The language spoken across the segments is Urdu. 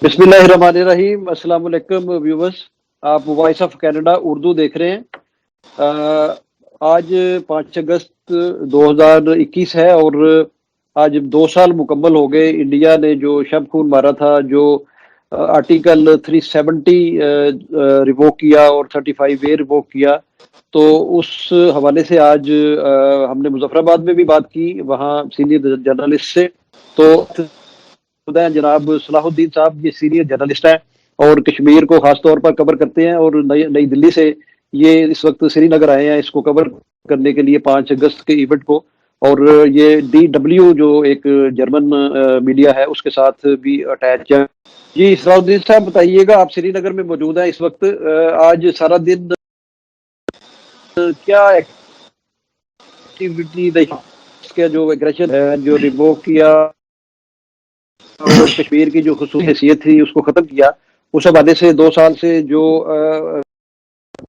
بسم اللہ الرحمن الرحیم۔ السلام علیکم ویورز، آپ وائس آف کینیڈا اردو دیکھ رہے ہیں۔ آج 5 اگست 2021 ہے اور آج 2 سال مکمل ہو گئے انڈیا نے جو شب خون مارا تھا، جو آرٹیکل 370 ریووک کیا اور 35A ریووک کیا۔ تو اس حوالے سے آج ہم نے مظفر آباد میں بھی بات کی، وہاں سینئر جرنلسٹ سے۔ تو جناب صلاح الدین صاحب یہ سینئر جرنلسٹ ہیں اور کشمیر کو خاص طور پر کور کرتے ہیں، اور نئی دلی سے یہ اس وقت سری نگر آئے ہیں اس کو کور کرنے کے لیے 5 اگست کے ایونٹ کو۔ اور یہ DW جو ایک جرمن میڈیا ہے اس کے ساتھ بھی اٹیچ ہے۔ جی صلاح الدین صاحب بتائیے گا، آپ سری نگر میں موجود ہیں اس وقت، آج سارا دن کیا ایکٹیویٹی دیکھی؟ اس کا جو ایگریشن ہے جو ریووک کیا اور کشمیر کی جو خصوصی حیثیت تھی اس کو ختم کیا، اس حوالے سے 2 سال سے جو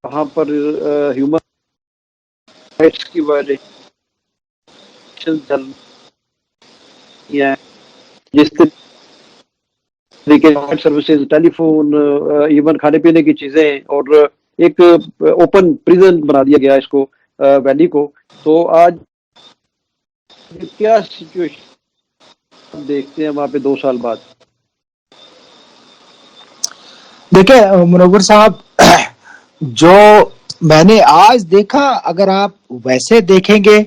وہاں پر ہیومن رائٹس کی وائلیشن چل رہی ہیں، جس طریقے سے سروسز، ٹیلی فون، ایون کھانے پینے کی چیزیں، اور ایک اوپن پریزن بنا دیا گیا اس کو، ویلی کو۔ تو آج کیا سچویشن دیکھتے ہیں وہاں پہ 2 سال بعد؟ دیکھیں منور صاحب، جو میں نے آج دیکھا اگر آپ ویسے دیکھیں گے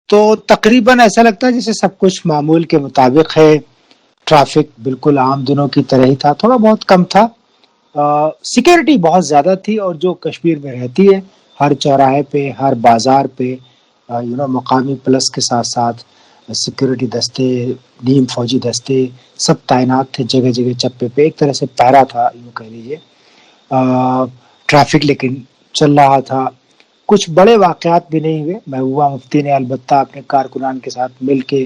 تو تقریباً ایسا لگتا ہے جیسے سب کچھ معمول کے مطابق ہے۔ ٹریفک بالکل عام دنوں کی طرح ہی تھا، تھوڑا بہت کم تھا۔ سیکیورٹی بہت زیادہ تھی، اور جو کشمیر میں رہتی ہے ہر چوراہے پہ، ہر بازار پہ مقامی پولیس کے ساتھ ساتھ سیکیورٹی دستے، نیم فوجی دستے سب تعینات تھے جگہ جگہ چپے پہ، ایک طرح سے پہرا تھا یوں کہہ لیجیے۔ ٹریفک لیکن چل رہا تھا، کچھ بڑے واقعات بھی نہیں ہوئے۔ محبوبہ مفتی نے البتہ اپنے کارکنان کے ساتھ مل کے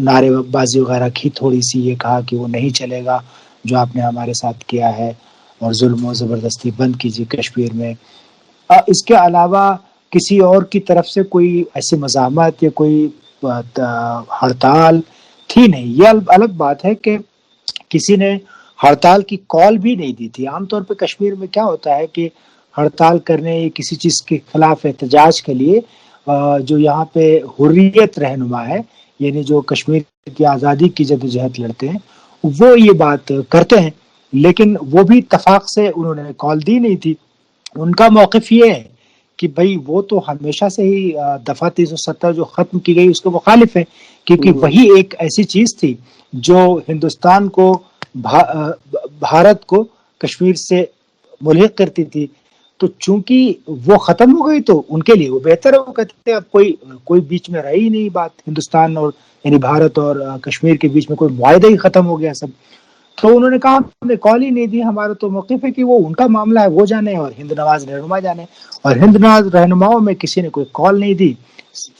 نعرے بازی وغیرہ کی، تھوڑی سی یہ کہا کہ وہ نہیں چلے گا جو آپ نے ہمارے ساتھ کیا ہے، اور ظلم و زبردستی بند کیجیے کشمیر میں۔ اس کے علاوہ کسی اور کی طرف سے کوئی ایسی مزاحمت یا کوئی ہڑتال تھی نہیں۔ یہ الگ بات ہے کہ کسی نے ہڑتال کی کال بھی نہیں دی تھی۔ عام طور پہ کشمیر میں کیا ہوتا ہے کہ ہڑتال کرنے یا کسی چیز کے خلاف احتجاج کے لیے جو یہاں پہ حریت رہنما ہے، یعنی جو کشمیر کی آزادی کی جدوجہد لڑتے ہیں، وہ یہ بات کرتے ہیں، لیکن وہ بھی اتفاق سے انہوں نے کال دی نہیں تھی۔ ان کا موقف یہ ہے کہ بھائی وہ تو ہمیشہ سے ہی دفعہ 370 جو ختم کی گئی اس کے مخالف ہے، کیونکہ وہی ایک ایسی چیز تھی جو ہندوستان کو، بھارت کو کشمیر سے ملحق کرتی تھی۔ تو چونکہ وہ ختم ہو گئی تو ان کے لیے وہ بہتر ہے، وہ کہتے ہیں اب کوئی بیچ میں رہی نہیں بات، ہندوستان اور یعنی بھارت اور کشمیر کے بیچ میں کوئی معاہدہ ہی ختم ہو گیا سب۔ تو انہوں نے کہا ہم نے کال ہی نہیں دی، ہمارا تو موقف ہے کہ وہ ان کا معاملہ ہے، وہ جانے، اور ہند نواز رہنما جانے۔ اور ہند نواز رہنماؤں میں کسی نے کوئی کال نہیں دی،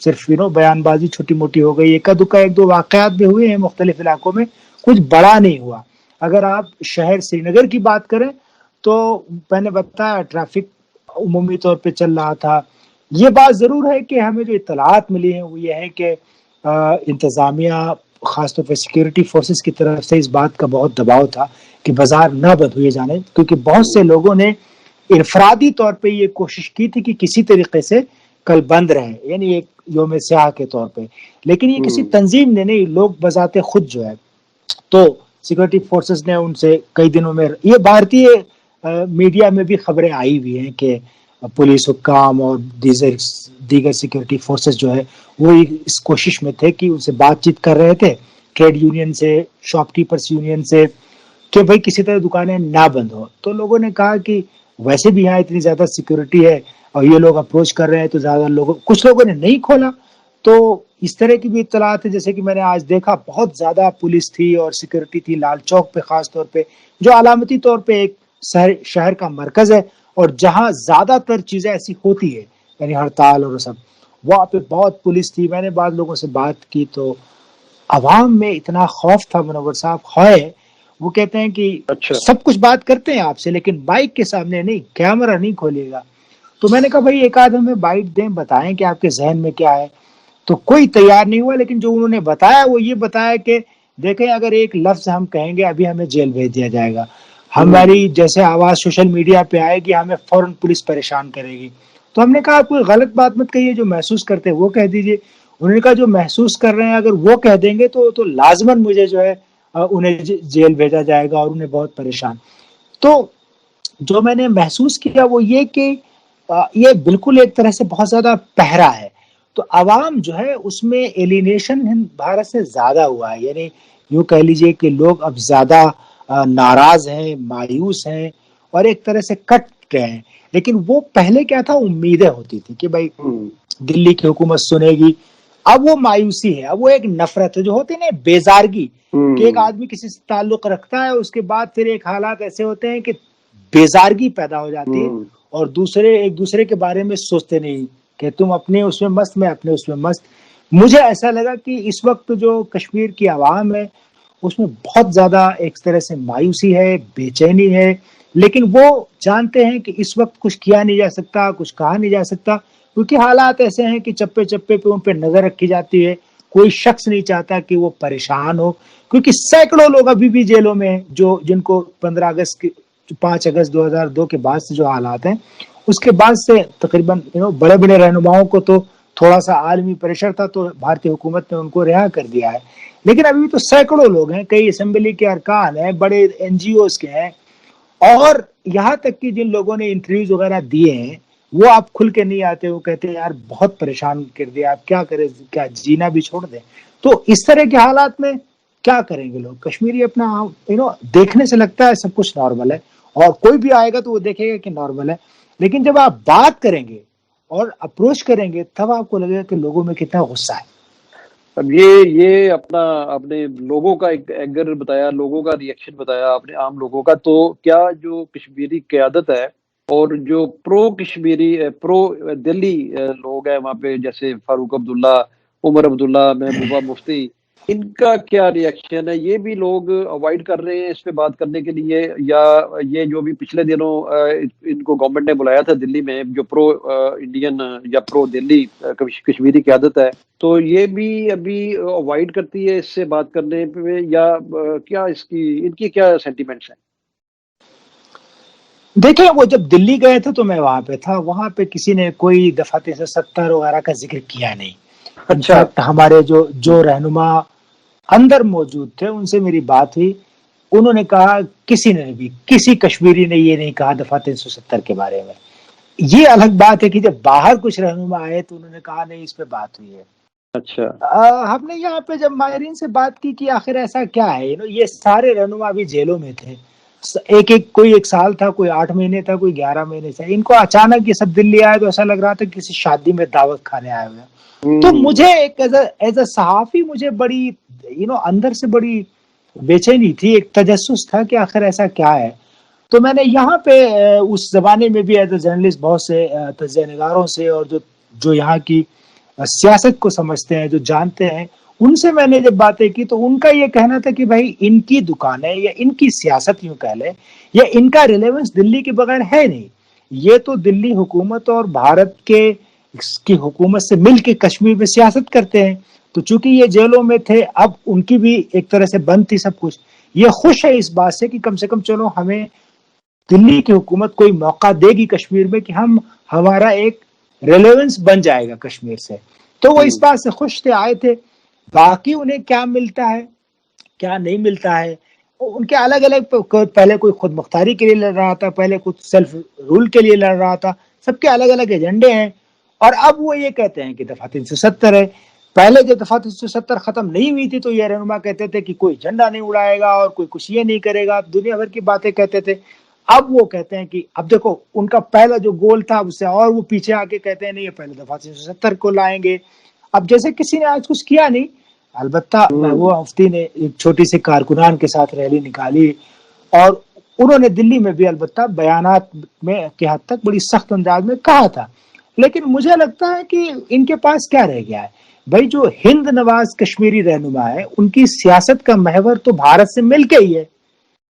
صرف بیان بازی چھوٹی موٹی ہو گئی، ایک دو واقعات بھی ہوئے ہیں مختلف علاقوں میں، کچھ بڑا نہیں ہوا۔ اگر آپ شہر سری نگر کی بات کریں تو میں نے بتایا ٹریفک عمومی طور پہ چل رہا تھا۔ یہ بات ضرور ہے کہ ہمیں جو اطلاعات ملی ہیں وہ یہ ہے کہ انتظامیہ خاص طور پہ سیکیورٹی فورسز کی طرف سے اس بات کا بہت دباؤ تھا کہ بازار نہ بند ہوئے جانے، کیونکہ بہت سے لوگوں نے انفرادی طور پہ یہ کوشش کی تھی کہ کسی طریقے سے کل بند رہے، یعنی ایک یوم سیاہ کے طور پہ، لیکن یہ کسی تنظیم نے نہیں، لوگ بذات خود جو ہے۔ تو سیکورٹی فورسز نے ان سے کئی دنوں میں، یہ بھارتی میڈیا میں بھی خبریں آئی ہوئی ہیں کہ پولیس حکام اور دیگر سیکورٹی فورسز جو ہے وہ اس کوشش میں تھے کہ ان سے بات چیت کر رہے تھے، ٹریڈ یونین سے، شاپ کیپرز یونین سے، کہ بھائی کسی طرح دکانیں نہ بند ہو۔ تو لوگوں نے کہا کہ ویسے بھی یہاں اتنی زیادہ سیکورٹی ہے اور یہ لوگ اپروچ کر رہے ہیں تو زیادہ لوگوں، کچھ لوگوں نے نہیں کھولا۔ تو اس طرح کی بھی اطلاعات ہے، جیسے کہ میں نے آج دیکھا بہت زیادہ پولیس تھی اور سیکورٹی تھی لال چوک پہ، خاص طور پہ جو علامتی طور پہ ایک شہر کا مرکز ہے اور جہاں زیادہ تر چیزیں ایسی ہوتی ہے، یعنی ہڑتال اور سب، وہاں پہ بہت پولیس تھی۔ میں نے بعض لوگوں سے بات کی تو عوام میں اتنا خوف تھا منور صاحب، ہے وہ کہتے ہیں کہ سب کچھ بات کرتے ہیں آپ سے لیکن بائک کے سامنے نہیں، کیمرہ نہیں کھولے گا۔ تو میں نے کہا بھائی ایک آدھ ہمیں بائٹ دیں، بتائیں کہ آپ کے ذہن میں کیا ہے۔ تو کوئی تیار نہیں ہوا، لیکن جو انہوں نے بتایا وہ یہ بتایا کہ دیکھیں اگر ایک لفظ ہم کہیں گے ابھی ہمیں جیل بھیج دیا جائے گا، ہماری جیسے آواز سوشل میڈیا پہ آئے گی ہمیں فوراً پولیس پریشان کرے گی. تو ہم نے کہا کوئی غلط بات مت کہیے، جو محسوس کرتے ہیں وہ کہہ دیجیے. انہوں نے کہا جو محسوس کر رہے ہیں اگر وہ کہہ دیں گے تو لازماً مجھے جو ہے انہیں جیل بھیجا جائے گا اور انہیں بہت پریشان. تو جو میں نے محسوس کیا وہ یہ کہ یہ بالکل ایک طرح سے بہت زیادہ پہرا ہے. تو عوام جو ہے اس میں ایلینیشن بھارت سے زیادہ ہوا ہے، یعنی یوں کہہ لیجئے کہ لوگ اب زیادہ ناراض ہیں، مایوس ہیں اور ایک طرح سے کٹ گئے ہیں. لیکن وہ پہلے کیا تھا، امیدیں ہوتی تھی کہ بھائی دلی کی حکومت سنے گی. اب وہ مایوسی ہے، اب وہ ایک نفرت ہے جو ہوتی ہے نا بیزارگی، کہ ایک آدمی کسی سے تعلق رکھتا ہے اس کے بعد پھر ایک حالات ایسے ہوتے ہیں کہ بیزارگی پیدا ہو جاتی ہے اور ایک دوسرے کے بارے میں سوچتے نہیں کہ تم اپنے اس میں مست، میں اپنے اس میں مست. مجھے ایسا لگا کہ اس وقت جو کشمیر کی عوام ہے اس میں بہت زیادہ ایک طرح سے مایوسی ہے، بے چینی ہے، لیکن وہ جانتے ہیں کہ اس وقت کچھ کیا نہیں جا سکتا، کچھ کہا نہیں جا سکتا، کیونکہ حالات ایسے ہیں کہ چپے چپے پہ ان پہ نظر رکھی جاتی ہے. کوئی شخص نہیں چاہتا کہ وہ پریشان ہو، کیونکہ سینکڑوں لوگ ابھی بھی جیلوں میں ہیں جن کو 5 اگست 2002 کے بعد سے جو حالات ہیں اس کے بعد سے تقریباً بڑے بڑے رہنماؤں کو تو تھوڑا سا عالمی پریشر تھا تو بھارتی حکومت نے ان کو رہا کر دیا ہے. لیکن ابھی تو سینکڑوں لوگ ہیں، کئی اسمبلی کے ارکان ہیں، بڑے NGOs کے ہیں، اور یہاں تک کہ جن لوگوں نے انٹرویوز وغیرہ دیے ہیں وہ آپ کھل کے نہیں آتے، وہ کہتے ہیں یار بہت پریشان کر دیا، آپ کیا کریں، کیا جینا بھی چھوڑ دیں. تو اس طرح کے حالات میں کیا کریں گے لوگ؟ کشمیری اپنا دیکھنے سے لگتا ہے سب کچھ نارمل ہے، اور کوئی بھی آئے گا تو وہ دیکھے گا کہ نارمل ہے، لیکن جب آپ بات کریں گے اور اپروچ کریں گے تب آپ کو لگے گا کہ لوگوں میں کتنا غصہ ہے. اب یہ اپنا آپ نے لوگوں کا ایک اینگر بتایا، لوگوں کا ریئیکشن بتایا آپ نے، عام لوگوں کا. تو کیا جو کشمیری قیادت ہے اور جو پرو کشمیری پرو دلی لوگ ہیں وہاں پہ، جیسے فاروق عبداللہ، عمر عبداللہ، محبوبہ مفتی، ان کا کیا ریئیکشن ہے؟ یہ بھی لوگ اوائڈ کر رہے ہیں اس پہ بات کرنے کے لیے، یا یہ جو بھی پچھلے دنوں ان کو گورنمنٹ نے بلایا تھا دلی میں، جو پرو انڈین یا پرو دلی کشمیری قیادت ہے، تو یہ بھی ابھی اوائڈ کرتی ہے اس سے بات کرنے پہ، یا کیا ان کی کیا سینٹیمنٹس ہیں؟ دیکھیں وہ جب دلی گئے تھے تو میں وہاں پہ تھا، وہاں پہ کسی نے کوئی دفعہ 370 وغیرہ کا ذکر کیا نہیں. اچھا. انفیکٹ ہمارے جو رہنما اندر موجود تھے ان سے میری بات ہوئی، انہوں نے کہا کسی کشمیری نے یہ نہیں کہا دفعہ 370 کے بارے میں. یہ الگ بات ہے کہ جب باہر کچھ رہنما آئے تو انہوں نے کہا نہیں اس پہ بات ہوئی ہے. اچھا. ہم نے یہاں پہ جب ماہرین سے بات کی کہ آخر ایسا کیا ہے، یہ سارے رہنما ابھی جیلوں میں تھے، کوئی 1 سال تھا، کوئی 8 مہینے تھا، کوئی 11 مہینے تھا، ان کو اچانک یہ سب دلی آئے تو ایسا لگ رہا تھا کسی شادی میں دعوت کھانے آئے ہوئے. تو مجھے ایک ایز اے صحافی مجھے بڑی اندر سے بڑی بے چینی تھی، ایک تجسس تھا کہ آخر ایسا کیا ہے. تو میں نے یہاں پہ اس زمانے میں بھی ایز اے جرنلسٹ بہت سے تجزیہ نگاروں سے اور جو یہاں کی سیاست کو سمجھتے ہیں، جو جانتے ہیں، ان سے میں نے جب باتیں کی تو ان کا یہ کہنا تھا کہ بھائی ان کی دکانیں یا ان کی سیاست یوں کہہ لیں یا ان کا ریلیونس دلی کے بغیر ہے نہیں. یہ تو دلی حکومت اور بھارت کی حکومت سے مل کے کشمیر میں سیاست کرتے ہیں. تو چونکہ یہ جیلوں میں تھے اب ان کی بھی ایک طرح سے بند تھی سب کچھ. یہ خوش ہے اس بات سے کہ کم سے کم چلو ہمیں دلی کی حکومت کوئی موقع دے گی کشمیر میں کہ ہمارا ایک ریلیونس بن جائے گا کشمیر سے. تو وہ اس بات سے خوش تھے، آئے تھے. باقی انہیں کیا ملتا ہے کیا نہیں ملتا ہے ان کے الگ الگ، پہلے کوئی خود مختاری کے لیے لڑ رہا تھا، پہلے کچھ سیلف رول کے لیے لڑ رہا تھا، سب کے الگ الگ ایجنڈے ہیں. اور اب وہ یہ کہتے ہیں کہ دفعہ 370 ہے. پہلے جب دفعہ 370 ختم نہیں ہوئی تھی تو یہ رہنما کہتے تھے کہ کوئی جھنڈا نہیں اڑائے گا اور کوئی کچھ یہ نہیں کرے گا، دنیا بھر کی باتیں کہتے تھے. اب وہ کہتے ہیں کہ اب دیکھو ان کا پہلا جو گول تھا اس سے اور وہ پیچھے آ کے کہتے ہیں نہیں یہ پہلے دفعہ 370 کو لائیں گے. اب جیسے کسی نے آج کچھ کیا نہیں، البتہ محبوبہ مفتی نے ایک چھوٹی سی کارکنان کے ساتھ ریلی نکالی اور انہوں نے دلی میں بھی البتہ بیانات میں کی حد تک بڑی سخت انداز میں کہا تھا. لیکن مجھے لگتا ہے کہ ان کے پاس کیا رہ گیا ہے بھائی، جو ہند نواز کشمیری رہنما ہے ان کی سیاست کا محور تو بھارت سے مل کے ہی ہے.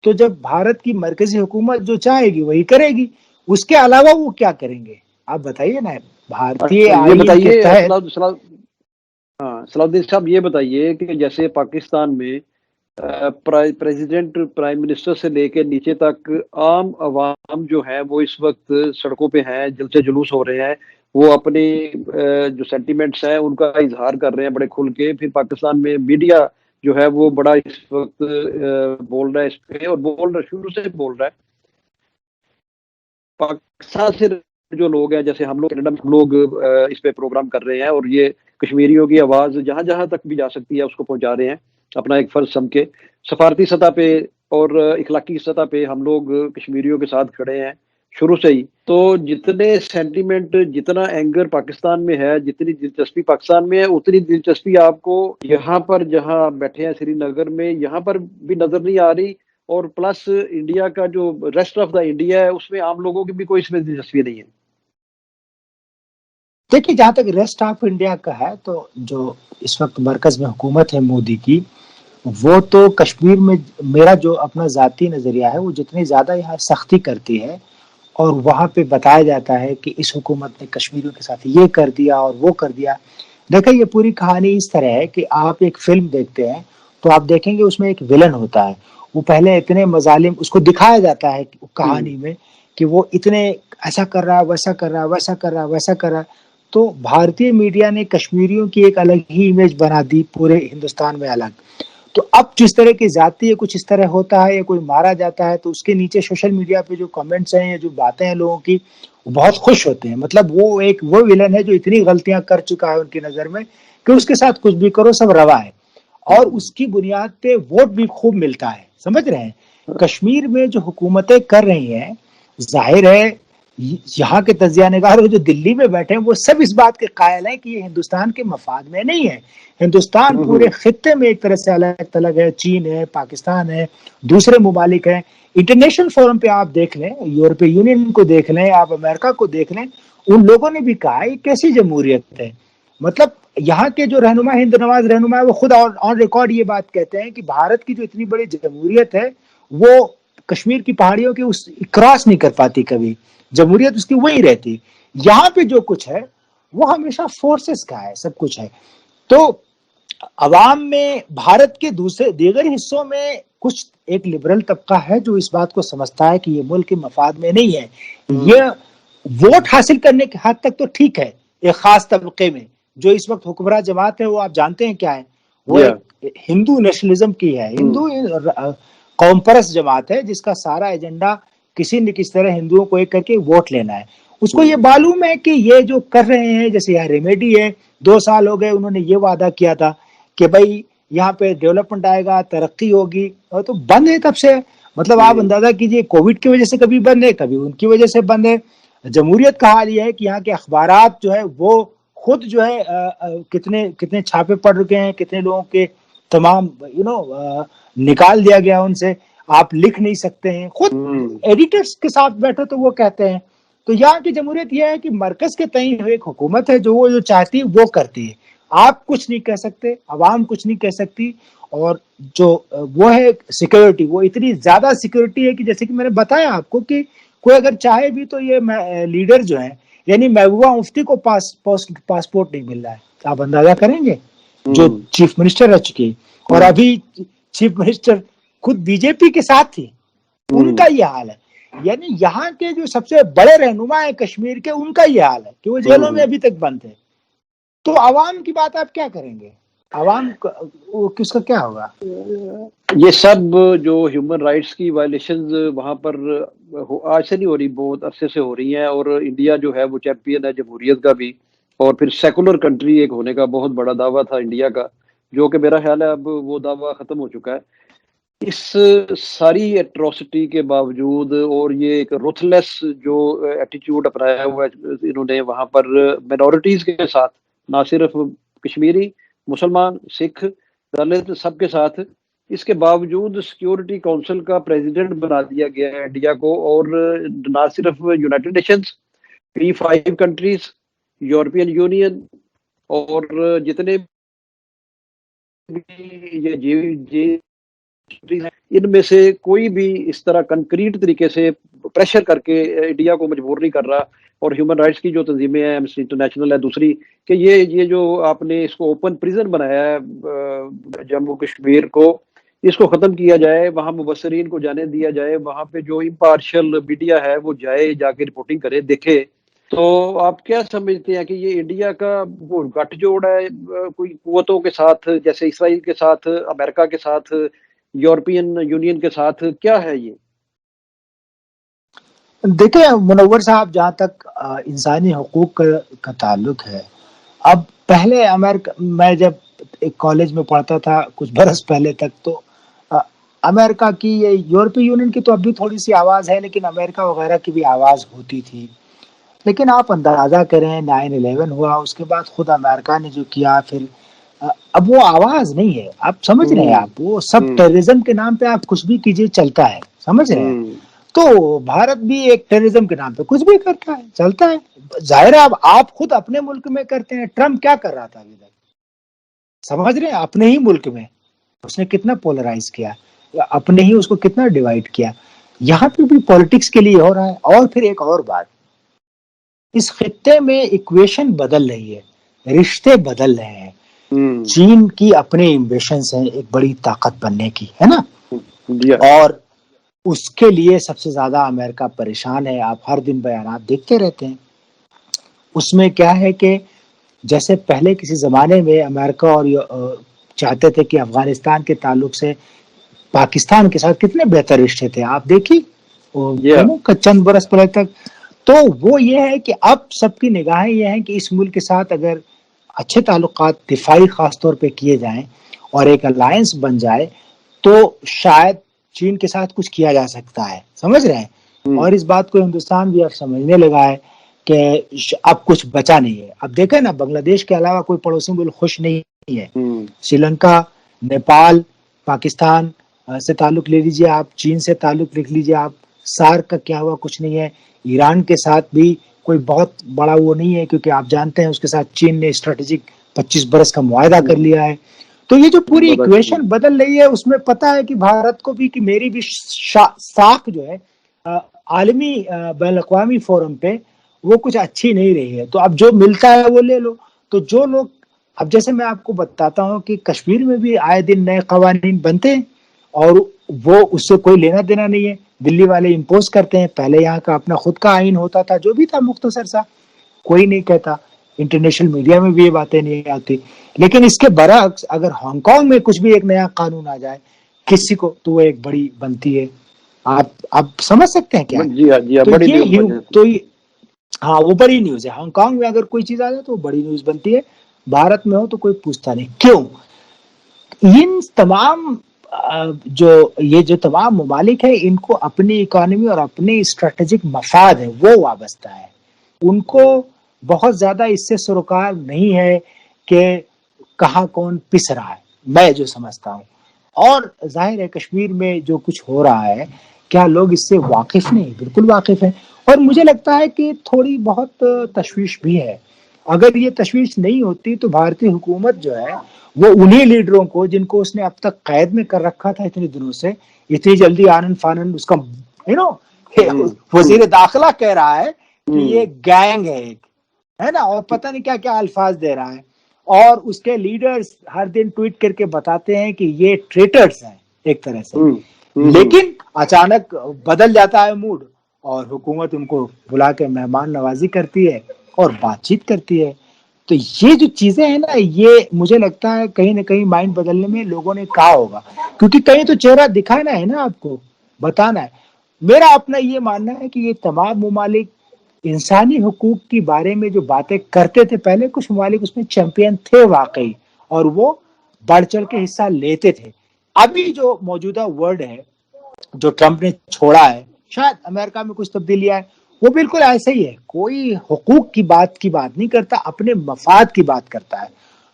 تو جب بھارت کی مرکزی حکومت جو چاہے گی وہی کرے گی، اس کے علاوہ وہ کیا کریں گے؟ آپ بتائیے نا. بھارتی اچھا یہ آئین کے بتائیے تحت صلاح الدین صاحب، یہ بتائیے کہ جیسے پاکستان میں پریزیڈنٹ پرائم منسٹر سے لے کے نیچے تک عام عوام جو ہیں وہ اس وقت سڑکوں پہ ہیں، جلسے جلوس ہو رہے ہیں، وہ اپنی جو سینٹیمنٹس ہیں ان کا اظہار کر رہے ہیں بڑے کھل کے. پھر پاکستان میں میڈیا جو ہے وہ بڑا اس وقت بول رہا ہے اس پہ، اور بول رہا شروع سے بول رہا ہے. پاکستان سے جو لوگ ہیں، جیسے ہم لوگ کینیڈا میں ہم لوگ اس پہ پروگرام کر رہے ہیں، اور یہ کشمیریوں کی آواز جہاں جہاں تک بھی جا سکتی ہے اس کو پہنچا رہے ہیں اپنا ایک فرض سمجھ کے. سفارتی سطح پہ اور اخلاقی سطح پہ ہم لوگ کشمیریوں کے ساتھ کھڑے ہیں شروع سے ہی. تو جتنے سینٹیمنٹ، جتنا اینگر پاکستان میں ہے، جتنی دلچسپی پاکستان میں ہے، اتنی دلچسپی آپ کو یہاں پر جہاں بیٹھے ہیں سری نگر میں یہاں پر بھی نظر نہیں آ رہی. اور پلس انڈیا کا جو ریسٹ آف دا انڈیا ہے اس میں عام لوگوں کی بھی کوئی اس میں دلچسپی نہیں ہے. دیکھیے، جہاں تک ریسٹ آف انڈیا کا ہے تو جو اس وقت مرکز میں حکومت ہے مودی کی، وہ تو کشمیر میں، میرا جو اپنا ذاتی نظریہ ہے، وہ جتنی زیادہ یہاں سختی کرتی ہے اور وہاں پہ بتایا جاتا ہے کہ اس حکومت نے کشمیریوں کے ساتھ یہ کر دیا اور وہ کر دیا. دیکھیں، یہ پوری کہانی اس طرح ہے کہ آپ ایک فلم دیکھتے ہیں تو آپ دیکھیں گے اس میں ایک ولن ہوتا ہے. وہ پہلے اتنے مظالم اس کو دکھایا جاتا ہے کہانی میں کہ وہ اتنے ایسا کر رہا ہے، ویسا کر رہا ہے، ویسا کر رہا ہے، ویسا کر رہا ہے. تو بھارتی میڈیا نے کشمیریوں کی ایک الگ ہی امیج بنا دی پورے ہندوستان میں الگ. تو اب جس طرح کی ذاتی ہے، کچھ اس طرح ہوتا ہے یا کوئی مارا جاتا ہے تو اس کے نیچے سوشل میڈیا پہ جو کمنٹس ہیں یا جو باتیں ہیں لوگوں کی، وہ بہت خوش ہوتے ہیں. مطلب وہ ایک وہ ولن ہے جو اتنی غلطیاں کر چکا ہے ان کی نظر میں کہ اس کے ساتھ کچھ بھی کرو سب روا ہے، اور اس کی بنیاد پہ ووٹ بھی خوب ملتا ہے. سمجھ رہے ہیں؟ کشمیر میں جو حکومتیں کر رہی ہیں، ظاہر ہے یہاں کے تجزیہ نگار جو دلی میں بیٹھے ہیں وہ سب اس بات کے قائل ہیں کہ یہ ہندوستان کے مفاد میں نہیں ہے. ہندوستان پورے خطے میں ایک طرح سے الگ تھلگ ہے. چین ہے، پاکستان ہے، دوسرے ممالک ہیں. انٹرنیشنل فورم پہ آپ دیکھ لیں، یورپی یونین کو دیکھ لیں، آپ امریکہ کو دیکھ لیں، ان لوگوں نے بھی کہا یہ کیسی جمہوریت ہے. مطلب یہاں کے جو رہنما، ہند نواز رہنما ہے، وہ خود آن ریکارڈ یہ بات کہتے ہیں کہ بھارت کی جو اتنی بڑی جمہوریت ہے وہ کشمیر کی پہاڑیوں کی اس کراس نہیں کر پاتی کبھی. جمہوریت اس کی وہی رہتی. یہاں پہ جو کچھ ہے وہ ہمیشہ فورسز کا ہے، سب کچھ ہے. تو عوام میں بھارت کے دوسرے دیگر حصوں میں کچھ ایک لبرل طبقہ ہے جو اس بات کو سمجھتا ہے کہ یہ ملک کے مفاد میں نہیں ہے. یہ ووٹ حاصل کرنے کے حد تک تو ٹھیک ہے ایک خاص طبقے میں. جو اس وقت حکمراں جماعت ہے وہ آپ جانتے ہیں کیا ہے؟ وہ ایک ہندو نیشنلزم کی ہے، ہندو قوم پرست جماعت ہے جس کا سارا ایجنڈا کسی نہ کسی طرح ہندوؤں کو ایک کر کے ووٹ لینا ہے. اس کو یہ معلوم ہے کہ یہ جو کر رہے ہیں، جیسے یہاں ریمیڈی ہے، 2 سال ہو گئے انہوں نے یہ وعدہ کیا تھا کہ بھائی یہاں پہ ڈیولپمنٹ آئے گا، ترقی ہوگی، اور تو بند ہے تب سے. مطلب آپ اندازہ کیجئے، کووڈ کی وجہ سے کبھی بند ہے، کبھی ان کی وجہ سے بند ہے. جمہوریت کا حال یہ ہے کہ یہاں کے اخبارات جو ہے وہ خود جو ہے کتنے کتنے چھاپے پڑ رکے ہیں، کتنے لوگوں کے تمام نکال دیا گیا ان سے. آپ لکھ نہیں سکتے ہیں، خود ایڈیٹرز کے ساتھ بیٹھے تو وہ کہتے ہیں. تو یہاں کی جمہوریت یہ ہے کہ مرکز کے تئیں ایک حکومت ہے جو وہ جو چاہتی ہے وہ کرتی ہے. آپ کچھ نہیں کہہ سکتے، عوام کچھ نہیں کہہ سکتی. اور جو وہ ہے سیکیورٹی، وہ اتنی زیادہ سیکیورٹی ہے کہ جیسے کہ میں نے بتایا آپ کو کہ کوئی اگر چاہے بھی تو یہ لیڈر جو ہیں، یعنی محبوبہ مفتی کو پاسپورٹ نہیں مل رہا ہے. آپ اندازہ کریں گے، جو چیف منسٹر رہ چکے اور ابھی چیف منسٹر خود بی جے پی کے ساتھ تھی، ان کا یہ حال ہے. یعنی یہاں کے جو سب سے بڑے رہنما ہیں کشمیر کے، ان کا یہ حال ہے کہ وہ جیلوں میں ابھی تک بند ہے. تو عوام کی بات آپ کیا کریں گے؟ عوام کس کا کیا ہوگا؟ یہ سب جو ہیومن رائٹس کی وائلیشنز وہاں پر آج سے نہیں ہو رہی، بہت عرصے سے ہو رہی ہیں. اور انڈیا جو ہے وہ چیمپئن ہے جمہوریت کا بھی، اور پھر سیکولر کنٹری ایک ہونے کا بہت بڑا دعویٰ تھا انڈیا کا، جو کہ میرا خیال ہے اب وہ دعویٰ ختم ہو چکا ہے. اس ساری ایٹروسٹی کے باوجود اور یہ ایک روتھلیس جو ایٹیچیوڈ اپنایا ہوا ہے انہوں نے وہاں پر مینورٹیز کے ساتھ، نہ صرف کشمیری، مسلمان، سکھ، دلت، سب کے ساتھ، اس کے باوجود سیکیورٹی کونسل کا پریزیڈنٹ بنا دیا گیا ہے انڈیا کو. اور نہ صرف United nations, P5 countries, European union, اور جتنے بھی یہ ان میں سے کوئی بھی اس طرح کنکریٹ طریقے سے پریشر کر کے انڈیا کو مجبور نہیں کر رہا. اور ہیومن رائٹس کی جو تنظیمیں ہیں، ایمنسٹی انٹرنیشنل ہے دوسری، کہ یہ جو آپ نے اس کو اوپن پریزن بنایا ہے جموں کشمیر کو، اس کو ختم کیا جائے، وہاں مبصرین کو جانے دیا جائے، وہاں پہ جو امپارشل میڈیا ہے وہ جائے، جا کے رپورٹنگ کرے، دیکھے. تو آپ کیا سمجھتے ہیں کہ یہ انڈیا کا وہ گٹھ جوڑ ہے کوئی قوتوں کے ساتھ، جیسے اسرائیل کے ساتھ، امریکہ کے ساتھ، یورپین یونین کے ساتھ، کیا ہے یہ؟ دیکھیں منور صاحب، جہاں تک انسانی حقوق کا تعلق ہے، اب پہلے امریکہ، میں جب ایک کالج میں پڑھتا تھا کچھ برس پہلے تک، تو امریکہ کی، یہ یورپی یونین کی تو اب بھی تھوڑی سی آواز ہے، لیکن امریکہ وغیرہ کی بھی آواز ہوتی تھی. لیکن آپ اندازہ کریں 9/11 ہوا، اس کے بعد خود امریکہ نے جو کیا، پھر اب وہ آواز نہیں ہے. آپ سمجھ رہے ہیں، ہوں آپ وہ سب ہوں ٹیررزم کے نام پہ آپ کچھ بھی کیجیے چلتا ہے، سمجھ رہے ہیں. ہوں تو بھارت بھی ایک ٹیررزم کے نام پہ کچھ بھی کرتا ہے، چلتا ہے. ظاہر ہے اب آپ خود اپنے ملک میں کرتے ہیں. ٹرمپ کیا کر رہا تھا ابھی تک، سمجھ رہے ہیں، اپنے ہی ملک میں اس نے کتنا پولرائز کیا، اپنے ہی اس کو کتنا ڈیوائڈ کیا. یہاں پہ بھی پالیٹکس کے لیے ہو رہا ہے. اور پھر ایک اور بات، اس خطے میں ایکویشن بدل رہی ہے، رشتے بدل رہے ہیں. ہوں چین کی اپنے ایمبیشنز ہیں ایک بڑی طاقت بننے کی، ہے نا، جی ہاں. اور اس کے لیے سب سے زیادہ امریکہ پریشان ہے. آپ ہر دن بیانات دیکھتے رہتے ہیں. اس میں کیا ہے کہ جیسے پہلے کسی زمانے میں امریکہ اور چاہتے تھے کہ افغانستان کے تعلق سے پاکستان کے ساتھ کتنے بہتر رشتے تھے، آپ دیکھیے جی ہاں. چند برس پہلے تک. تو وہ یہ ہے کہ اب سب کی نگاہیں یہ ہیں کہ اس ملک کے ساتھ اگر اچھے تعلقات دفاعی خاص طور پہ کیے جائیں اور ایک الائنس بن جائے تو شاید چین کے ساتھ کچھ کیا جا سکتا ہے، سمجھ رہے ہیں. ہوں اور اس بات کو ہندوستان بھی اب سمجھنے لگا ہے کہ اب کچھ بچا نہیں ہے. اب دیکھیں نا، بنگلہ دیش کے علاوہ کوئی پڑوسی ملک خوش نہیں ہے. ہوں سری لنکا، نیپال، پاکستان سے تعلق لے لیجیے آپ، چین سے تعلق لکھ لیجیے آپ، سارک کا کیا ہوا، کچھ نہیں ہے. ایران کے ساتھ بھی کوئی بہت بڑا وہ نہیں ہے، کیونکہ آپ جانتے ہیں اس کے ساتھ چین نے اسٹریٹجک 25 برس کا معاہدہ کر لیا ہے. تو یہ جو پوری ایکویشن بدل رہی ہے، اس میں پتا ہے کہ بھارت کو بھی، کہ میری بھی ساکھ جو ہے عالمی بین الاقوامی فورم پہ وہ کچھ اچھی نہیں رہی ہے. تو اب جو ملتا ہے وہ لے لو. تو جو لوگ، اب جیسے میں آپ کو بتاتا ہوں کہ کشمیر میں بھی آئے دن نئے قوانین بنتے ہیں اور وہ اس سے کوئی لینا دینا نہیں ہے. دلی والے امپوز کرتے ہیں. پہلے یہاں کا اپنا خود کا آئین ہوتا تھا، جو بھی تھا مختصر سا، کوئی نہیں کہتا. انٹرنیشنل میڈیا میں بھی یہ باتیں نہیں آتی. لیکن اس کے برعکس اگر ہانگ کانگ میں کچھ بھی ایک نیا قانون آ جائے کسی کو، تو وہ ایک بڑی بنتی ہے. آپ سمجھ سکتے ہیں کیا. جی ہاں. جی ہاں، تو بڑی نیوز یہ بن جاتی. تو ہاں، وہ بڑی نیوز ہے. ہانگ کانگ میں اگر کوئی چیز آ جائے تو وہ بڑی نیوز بنتی ہے. بھارت میں ہو تو کوئی پوچھتا نہیں. کیوں؟ ان تمام جو تمام ممالک ہیں، ان کو اپنی اکانومی اور اپنے اسٹریٹجک مفاد ہے وہ وابستہ ہے. ان کو بہت زیادہ اس سے سروکار نہیں ہے کہ کہاں کون پس رہا ہے، میں جو سمجھتا ہوں. اور ظاہر ہے کشمیر میں جو کچھ ہو رہا ہے، کیا لوگ اس سے واقف نہیں؟ بالکل واقف ہیں. اور مجھے لگتا ہے کہ تھوڑی بہت تشویش بھی ہے. اگر یہ تشویش نہیں ہوتی تو بھارتی حکومت جو ہے وہ انہی لیڈروں کو، جن کو اس نے اب تک قید میں کر رکھا تھا اتنے دنوں سے، اتنی جلدی آنن فانن اس کا وزیر داخلہ کہہ رہا ہے کہ یہ گینگ ہے ایک، ہے نا، اور پتہ نہیں کیا کیا الفاظ دے رہا ہے. اور اس کے لیڈرز ہر دن ٹویٹ کر کے بتاتے ہیں کہ یہ ٹریٹرز ہیں ایک طرح سے. لیکن اچانک بدل جاتا ہے موڈ اور حکومت ان کو بلا کے مہمان نوازی کرتی ہے اور بات چیت کرتی ہے. تو یہ جو چیزیں ہیں نا، یہ مجھے لگتا ہے کہیں نہ کہیں مائنڈ بدلنے میں لوگوں نے کہا ہوگا، کیونکہ کہیں تو چہرہ دکھانا ہے نا، آپ کو بتانا ہے. میرا اپنا یہ ماننا ہے کہ یہ تمام ممالک انسانی حقوق کے بارے میں جو باتیں کرتے تھے پہلے، کچھ ممالک اس میں چیمپئن تھے واقعی، اور وہ بڑھ چڑھ کے حصہ لیتے تھے. ابھی جو موجودہ ورڈ ہے جو ٹرمپ نے چھوڑا ہے، شاید امریکہ میں کچھ تبدیلی آئے، وہ بالکل ایسے ہی ہے. کوئی حقوق کی بات نہیں کرتا، اپنے مفاد کی بات کرتا ہے.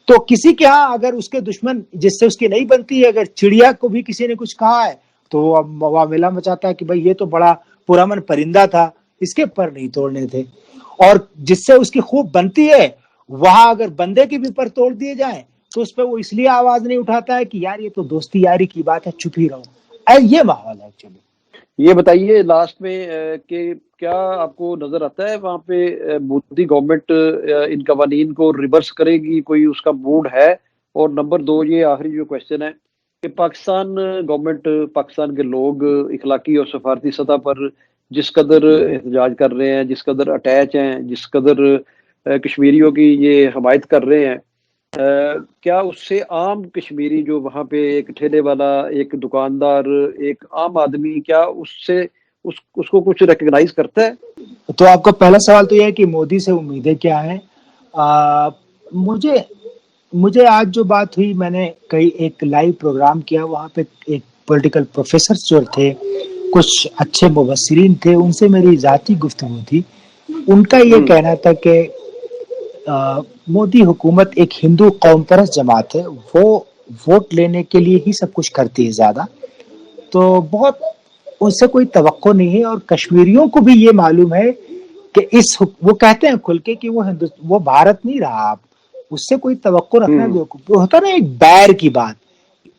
تو کسی کے ہاں اگر اس کے دشمن جس سے اس کی نہیں بنتی ہے، اگر چڑیا کو بھی کسی نے کچھ کہا ہے تو وہ معاملہ مچاتا ہے کہ بھائی یہ تو بڑا پرامن پرندہ تھا، اس کے پر نہیں توڑنے تھے. اور جس سے اس کی خوب بنتی ہے، وہاں اگر بندے کے بھی پر توڑ دیے جائیں تو اس پہ وہ اس لیے آواز نہیں اٹھاتا ہے کہ یار یہ تو دوستی یاری کی بات ہے، چپ ہی رہو. یہ ماحول ہے ایکچولی. یہ بتائیے لاسٹ میں کہ کیا آپ کو نظر آتا ہے وہاں پہ مودی گورنمنٹ ان قوانین کو ریورس کرے گی؟ کوئی اس کا موڈ ہے؟ اور نمبر 2، یہ آخری جو کوشچن ہے کہ پاکستان گورنمنٹ، پاکستان کے لوگ اخلاقی اور سفارتی سطح پر جس قدر احتجاج کر رہے ہیں، جس قدر اٹیچ ہیں، جس قدر کشمیریوں کی یہ حمایت کر رہے ہیں، کیا اس سے عام کشمیری جو وہاں پہ ایک ٹھیلے والا، ایک دکاندار، ایک عام آدمی، کیا اس سے اس کو کچھ ریکگنائز کرتا ہے؟ تو آپ کا پہلا سوال تو یہ ہے کہ مودی سے امیدیں کیا ہیں. مجھے مجھے آج جو بات ہوئی، میں نے کئی ایک لائیو پروگرام کیا، وہاں پہ ایک پولیٹیکل پروفیسر جو تھے، کچھ اچھے مبصرین تھے، ان سے میری ذاتی گفتگو تھی. ان کا یہ کہنا تھا کہ مودی حکومت ایک ہندو قوم پرست جماعت ہے، وہ ووٹ لینے کے لیے ہی سب کچھ کرتی ہے زیادہ، تو بہت اس سے کوئی توقع نہیں ہے. اور کشمیریوں کو بھی یہ معلوم ہے کہ وہ کہتے ہیں کھل کے کہ وہ بھارت نہیں رہا، آپ اس سے کوئی توقع رکھنا جو ہوتا نا ایک بیر کی بات،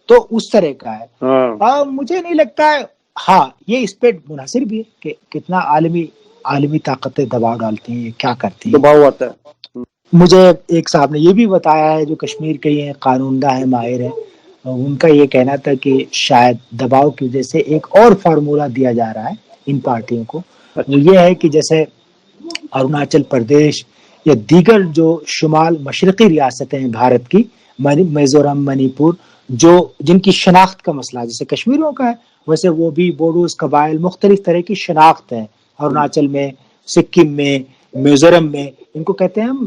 تو اس طرح کا ہے. مجھے نہیں لگتا ہے. ہاں، یہ اس پہ منحصر بھی ہے کہ کتنا عالمی طاقتیں دباؤ ڈالتی ہیں، کیا کرتی ہیں. دباؤ آتا ہے. مجھے ایک صاحب نے یہ بھی بتایا ہے جو کشمیر کے ہیں، قانون داں ہیں، ماہر ہیں، ان کا یہ کہنا تھا کہ شاید دباؤ کی وجہ سے ایک اور فارمولا دیا جا رہا ہے ان پارٹیوں کو. وہ یہ ہے کہ جیسے اروناچل پردیش یا دیگر جو شمال مشرقی ریاستیں ہیں بھارت کی، میزورم، منی پور، جن کی شناخت کا مسئلہ جیسے کشمیریوں کا ہے، ویسے وہ بھی بوڈوز، قبائل، مختلف طرح کی شناخت ہے اروناچل میں، سکم میں، میزورم میں. ان کو کہتے ہیں ہم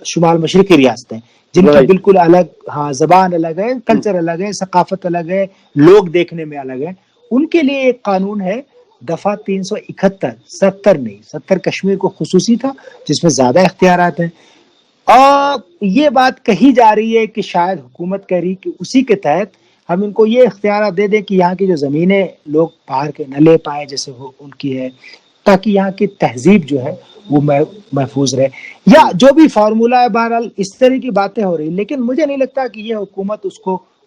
شمال مشرقی ریاستیں، جن کی بالکل الگ، ہاں، زبان الگ ہے، کلچر الگ ہے، ثقافت الگ ہے، لوگ دیکھنے میں الگ ہے. ان کے لیے ایک قانون ہے دفعہ 371، 70 نہیں، 70 کشمیر کو خصوصی تھا جس میں زیادہ اختیارات ہیں. اور یہ بات کہی جا رہی ہے کہ شاید حکومت کہہ رہی کہ اسی کے تحت ہم ان کو یہ اختیارات دے دیں کہ یہاں کی جو زمینیں لوگ باہر کے نہ لے پائیں جیسے وہ ان کی ہے، تاکہ یہاں کی تہذیب جو ہے وہ محفوظ رہے، یا جو بھی فارمولا ہے. بہرحال اس طرح کی باتیں ہو رہی، لیکن مجھے نہیں لگتا کہ یہ حکومت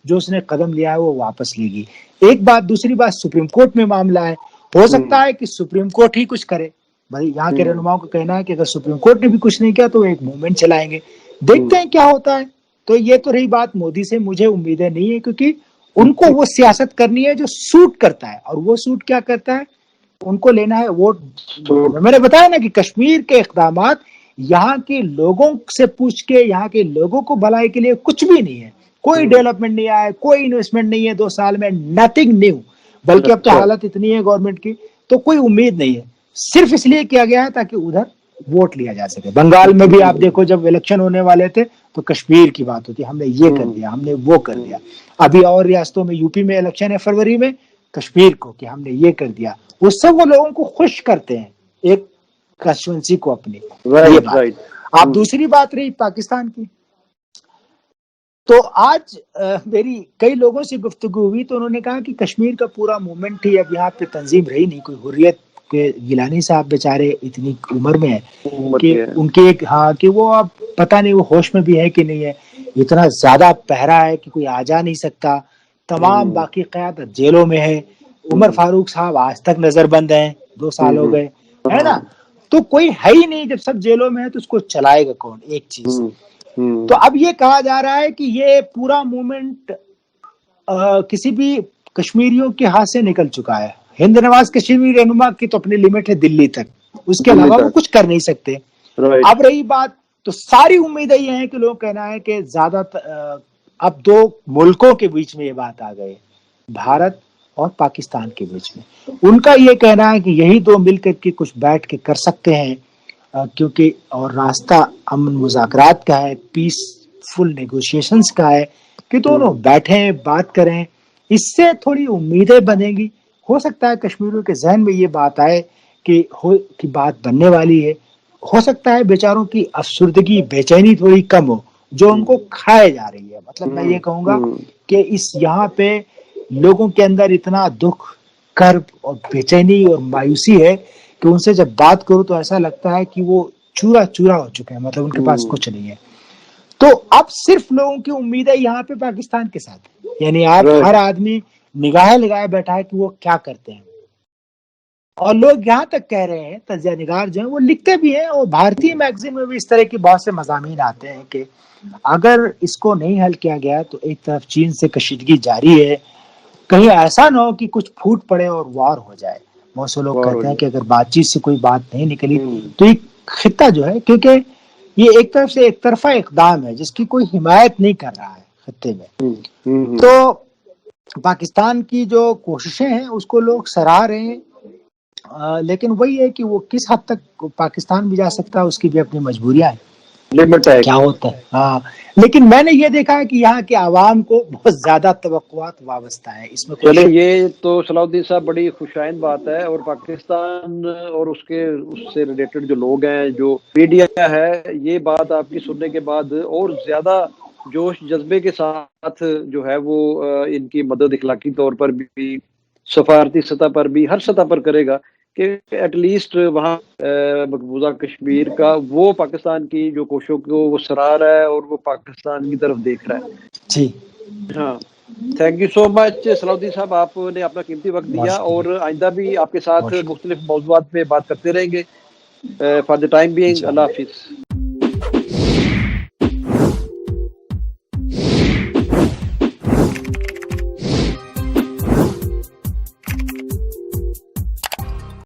اس نے قدم لیا ہے وہ واپس لے گی. ایک بات. دوسری بات، سپریم کورٹ میں معاملہ ہے، ہو سکتا ہے کہ سپریم کورٹ ہی کچھ کرے. بھائی یہاں کے رہنماؤں کا کہنا ہے کہ اگر سپریم کورٹ نے بھی کچھ نہیں کیا تو وہ ایک موومنٹ چلائیں گے، دیکھتے ہیں کیا ہوتا ہے. تو یہ تو رہی بات مودی سے مجھے امیدیں نہیں ہے، کیونکہ ان کو وہ سیاست کرنی ہے جو سوٹ کرتا ہے، اور وہ سوٹ کیا کرتا ہے، ان کو لینا ہے ووٹ. میں نے بتایا نا کہ کشمیر کے اقدامات یہاں کے لوگوں سے پوچھ کے، یہاں کے لوگوں کو بھلائی کے لیے کچھ بھی نہیں ہے. کوئی ڈیولپمنٹ نہیں آیا، کوئی انویسٹمنٹ نہیں ہے 2 سال میں، نتھنگ نیو. بلکہ اب تو حالت اتنی ہے گورنمنٹ کی تو کوئی امید نہیں ہے. صرف اس لیے کیا گیا ہے تاکہ ادھر ووٹ لیا جا سکے. بنگال میں بھی آپ دیکھو جب الیکشن ہونے والے تھے تو کشمیر کی بات ہوتی، ہم نے یہ کر دیا، ہم نے وہ کر دیا. ابھی اور ریاستوں میں، یو پی میں الیکشن ہے فروری میں، کشمیر کو کہ ہم نے یہ کر دیا. اس سے وہ لوگوں کو خوش کرتے ہیں، ایک کنسٹیچوئنسی کو اپنی. یہ بات. آپ دوسری بات رہی پاکستان کی، تو آج میری کئی لوگوں سے گفتگو ہوئی تو انہوں نے کہا کہ کشمیر کا پورا موومنٹ ہی اب یہاں پہ تنظیم رہی نہیں، کوئی حریت کے. گیلانی صاحب بیچارے اتنی عمر میں ہیں کہ ان کے ایک، ہاں، کہ وہ اب پتہ نہیں وہ ہوش میں بھی ہے کہ نہیں ہے. اتنا زیادہ پہرا ہے کہ کوئی آ جا نہیں سکتا. تمام باقی قیادت جیلوں میں ہے. عمر فاروق صاحب آج تک نظر بند ہیں، 2 سال ہو گئے، ہے نا. تو کوئی ہے ہی نہیں. جب سب جیلوں میں ہے تو اس کو چلائے گا کون؟ ایک چیز. تو اب یہ کہا جا رہا ہے کہ یہ پورا موومنٹ کسی بھی کشمیریوں کے ہاتھ سے نکل چکا ہے. ہند نواز کشمیری رہنما کی تو اپنی لمٹ ہے دلی تک، اس کے علاوہ وہ کچھ کر نہیں سکتے. اب رہی بات، تو ساری امیدیں یہ ہیں کہ لوگ کہنا ہے کہ زیادہ اب 2 ملکوں کے بیچ میں یہ بات آ گئی، بھارت اور پاکستان کے بیچ میں. ان کا یہ کہنا ہے کہ یہی 2 مل کر کے کچھ بیٹھ کے کر سکتے ہیں، کیونکہ اور راستہ امن مذاکرات کا ہے، پیس فل نیگوشیشنز کا ہے، کہ دونوں بیٹھیں، بات کریں. اس سے تھوڑی امیدیں بنیں گی. ہو سکتا ہے کشمیریوں کے ذہن میں یہ بات آئے کہ بات بننے والی ہے. ہو سکتا ہے بیچاروں کی افسردگی، بے چینی تھوڑی کم ہو جو ان کو کھائے جا رہی ہے. مطلب میں یہ کہوں گا کہ یہاں پہ لوگوں کے اندر اتنا دکھ، کرب اور بے چینی اور مایوسی ہے کہ ان سے جب بات کروں تو ایسا لگتا ہے کہ وہ چورا چورا ہو چکے ہیں، مطلب ان کے پاس کچھ نہیں ہے. تو اب صرف لوگوں کی امیدیں یہاں پہ پاکستان کے ساتھ، یعنی آپ ہر آدمی نگاہیں لگائے بیٹھا ہے کہ وہ کیا کرتے ہیں. اور لوگ یہاں تک کہہ رہے ہیں، تجزیہ نگار جو ہیں وہ لکھتے بھی ہیں، اور بھارتی میگزین میں بھی اس طرح کے بہت سے مضامین آتے ہیں کہ اگر اس کو نہیں حل کیا گیا تو ایک طرف چین سے کشیدگی جاری ہے، کہیں ایسا نہ ہو کہ کچھ پھوٹ پڑے اور وار ہو جائے. بہت سے لوگ وار ہو کہتے ہیں جائے. کہ اگر بات چیت سے کوئی بات نہیں نکلی ہوں، تو ایک خطہ جو ہے، کیونکہ یہ ایک طرف سے ایک طرفہ اقدام ہے جس کی کوئی حمایت نہیں کر رہا ہے خطے میں. ہوں، ہوں، ہوں. تو پاکستان کی جو کوششیں ہیں اس کو لوگ سراہ رہے ہیں، لیکن وہی ہے کہ وہ کس حد تک پاکستان بھی جا سکتا ہے، اس کی بھی اپنی مجبوریاں ہیں. لمٹ ہے. کیا ہوتا ہے ہاں. لیکن میں نے یہ دیکھا ہے کہ یہاں کے عوام کو بہت زیادہ توقعات وابستہ ہیں، اس میں کوئی چلیں، شک. یہ تو صلاح الدین صاحب بڑی خوشائند بات ہے. اور پاکستان اور اس سے ریلیٹڈ جو لوگ ہیں، جو میڈیا ہے، یہ بات آپ کی سننے کے بعد اور زیادہ جوش جذبے کے ساتھ جو ہے وہ ان کی مدد اخلاقی طور پر بھی، سفارتی سطح پر بھی، ہر سطح پر کرے گا کہ ایٹ لیسٹ وہاں مقبوضہ کشمیر کا وہ پاکستان کی جو کوششوں کو وہ سراہ رہا ہے اور وہ پاکستان کی طرف دیکھ رہا ہے. جی ہاں، تھینک یو سو مچ صلاح الدین صاحب، آپ نے اپنا قیمتی وقت بہت دیا شکریہ، اور آئندہ بھی آپ کے ساتھ بہت شکریہ. مختلف موضوعات پہ بات کرتے رہیں گے. فار دا ٹائم بینگ، اللہ انشاءاللہ. حافظ.